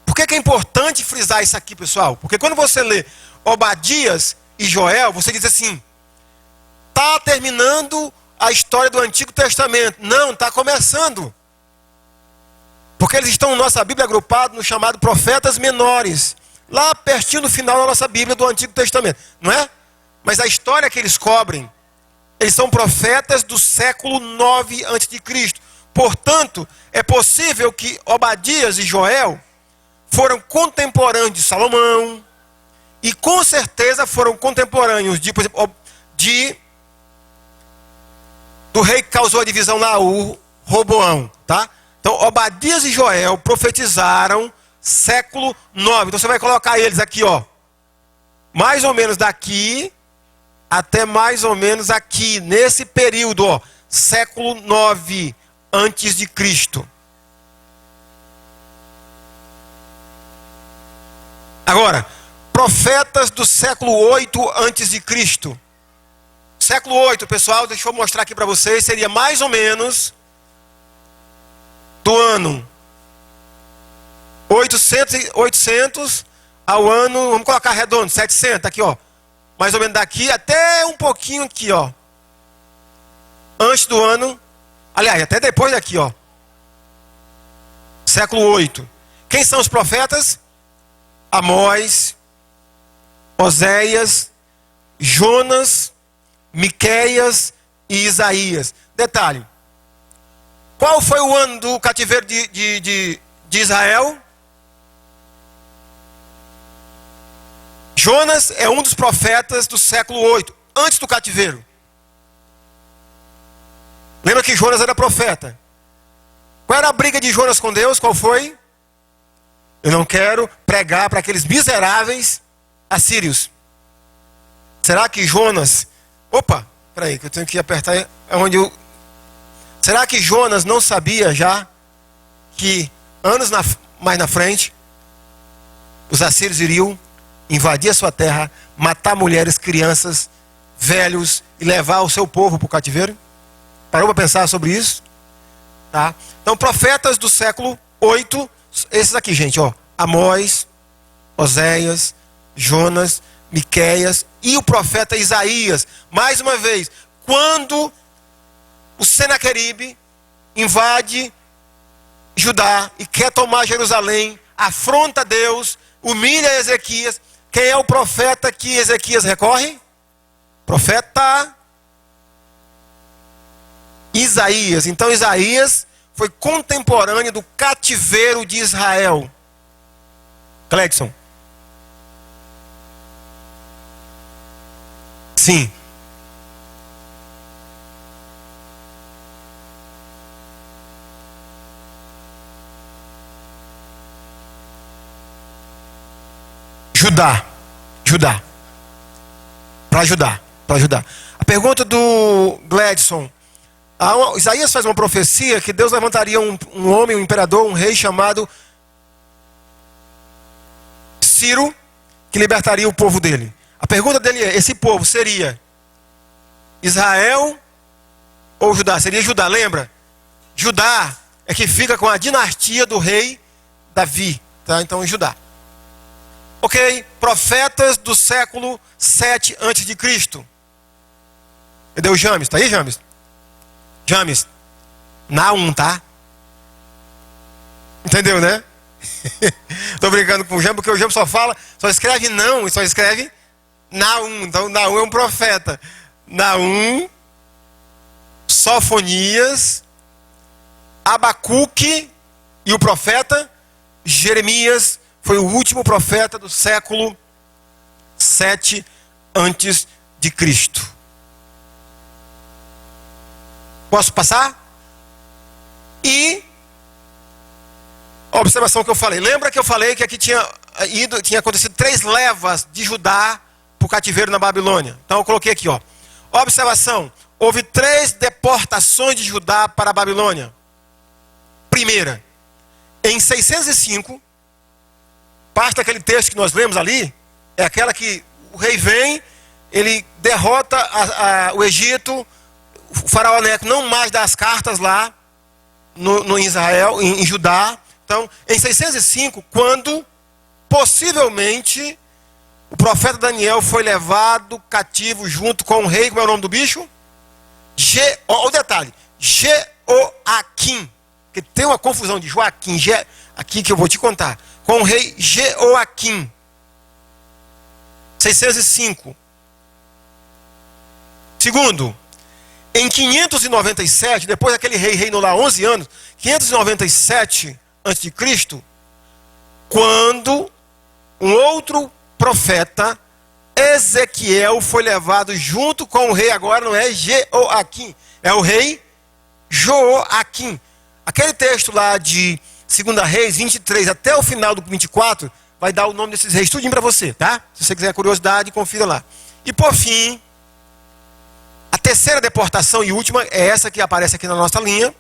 Por que é importante frisar isso aqui, pessoal? Porque quando você lê Obadias e Joel, você diz assim, está terminando a história do Antigo Testamento. Não, está começando. Porque eles estão na nossa Bíblia agrupados no chamado profetas menores. Lá pertinho no final da nossa Bíblia do Antigo Testamento. Não é? Mas a história que eles cobrem, eles são profetas do século IX a.C. Portanto, é possível que Obadias e Joel foram contemporâneos de Salomão. E com certeza foram contemporâneos de, por exemplo, do rei que causou a divisão lá, o Roboão, tá? Então, Obadias e Joel profetizaram século IX. Então, você vai colocar eles aqui, ó. Mais ou menos daqui até mais ou menos aqui, nesse período, ó. Século IX antes de Cristo. Agora, profetas do século VIII antes de Cristo. Século VIII, pessoal, deixa eu mostrar aqui para vocês, seria mais ou menos do ano 800 ao ano, vamos colocar redondo, 700, aqui ó, mais ou menos daqui até um pouquinho aqui ó, antes do ano, aliás, até depois daqui ó, século VIII. Quem são os profetas? Amós, Oséias, Jonas, Miqueias e Isaías. Detalhe, qual foi o ano do cativeiro de Israel? Jonas é um dos profetas do século VIII, antes do cativeiro. Lembra que Jonas era profeta? Qual era a briga de Jonas com Deus? Qual foi? Eu não quero pregar para aqueles miseráveis assírios. Será que Jonas... Opa, peraí, que eu tenho que apertar... É onde eu... Será que Jonas não sabia já que anos mais na frente os assírios iriam invadir a sua terra, matar mulheres, crianças, velhos e levar o seu povo para o cativeiro? Parou para pensar sobre isso? Tá? Então, profetas do século VIII, esses aqui, gente, ó, Amós, Oséias, Jonas, Miqueias e o profeta Isaías. Mais uma vez, quando o Senaqueribe invade Judá e quer tomar Jerusalém, afronta Deus, humilha Ezequias, quem é o profeta que Ezequias recorre? Profeta Isaías. Então Isaías foi contemporâneo do cativeiro de Israel. Clexon. Sim. Judá. Para ajudar. A pergunta do Gladson. Isaías faz uma profecia que Deus levantaria um homem, um imperador, um rei chamado Ciro, que libertaria o povo dele. A pergunta dele é, esse povo seria Israel ou Judá? Seria Judá, lembra? Judá é que fica com a dinastia do rei Davi, tá? Então Judá. Ok, profetas do século 7 a.C. Cadê o James? Está aí, James? James, Naum, tá? Entendeu, né? Tô brincando com o Jambo, porque o Jambo só escreve não e só escreve Naum. Então Naum é um profeta. Naum, Sofonias, Abacuque e o profeta Jeremias foi o último profeta do século 7 antes de Cristo. Posso passar? E a observação que eu falei. Lembra que eu falei que aqui tinha acontecido 3 levas de Judá para o cativeiro na Babilônia. Então eu coloquei aqui, ó. Observação. Houve 3 deportações de Judá para a Babilônia. Primeira, em 605, parte daquele texto que nós lemos ali, é aquela que o rei vem, ele derrota o Egito, o faraó Neco não mais dá as cartas lá no Israel, em Judá. Então, em 605, quando possivelmente o profeta Daniel foi levado cativo junto com o rei, como é o nome do bicho? Olha o detalhe, Jeoaquim, porque tem uma confusão de Joaquim, aqui que eu vou te contar, com o rei Jeoaquim, 605. Segundo, em 597, depois daquele rei reinou lá 11 anos, 597 a.C., quando um outro profeta, Ezequiel, foi levado junto com o rei, agora não é Jeoaquim, é o rei Joaquim. Aquele texto lá de 2 Reis 23 até o final do 24, vai dar o nome desses reis tudinho para você, tá? Se você quiser curiosidade, confira lá. E por fim, a terceira deportação e última é essa que aparece aqui na nossa linha.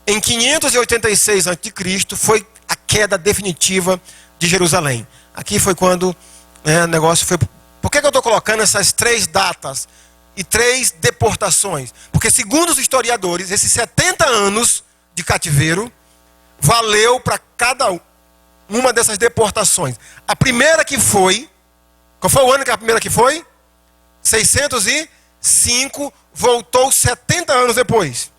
Em 586 a.C. foi a queda definitiva de Jerusalém. Aqui foi quando o negócio foi... Por que eu estou colocando essas 3 datas e 3 deportações? Porque segundo os historiadores, esses 70 anos de cativeiro valeu para cada uma dessas deportações. A primeira que foi... Qual foi o ano que a primeira que foi? 605, voltou 70 anos depois.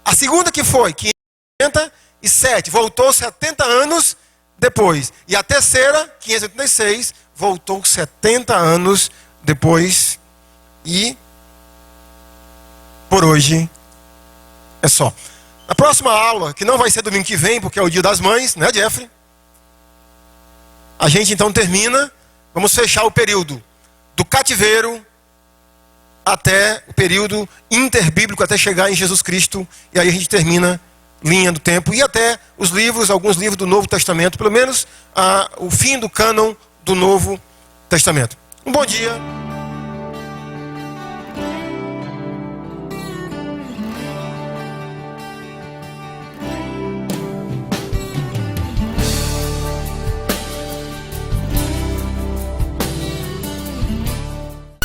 A segunda que foi 587, voltou 70 anos depois. E a terceira, 586, voltou 70 anos depois. E por hoje é só. Na próxima aula, que não vai ser domingo que vem, porque é o Dia das Mães, né, Jeffrey? A gente então termina, vamos fechar o período do cativeiro até o período interbíblico, até chegar em Jesus Cristo, e aí a gente termina linha do tempo, e até os livros, alguns livros do Novo Testamento, pelo menos o fim do cânon do Novo Testamento. Um bom dia.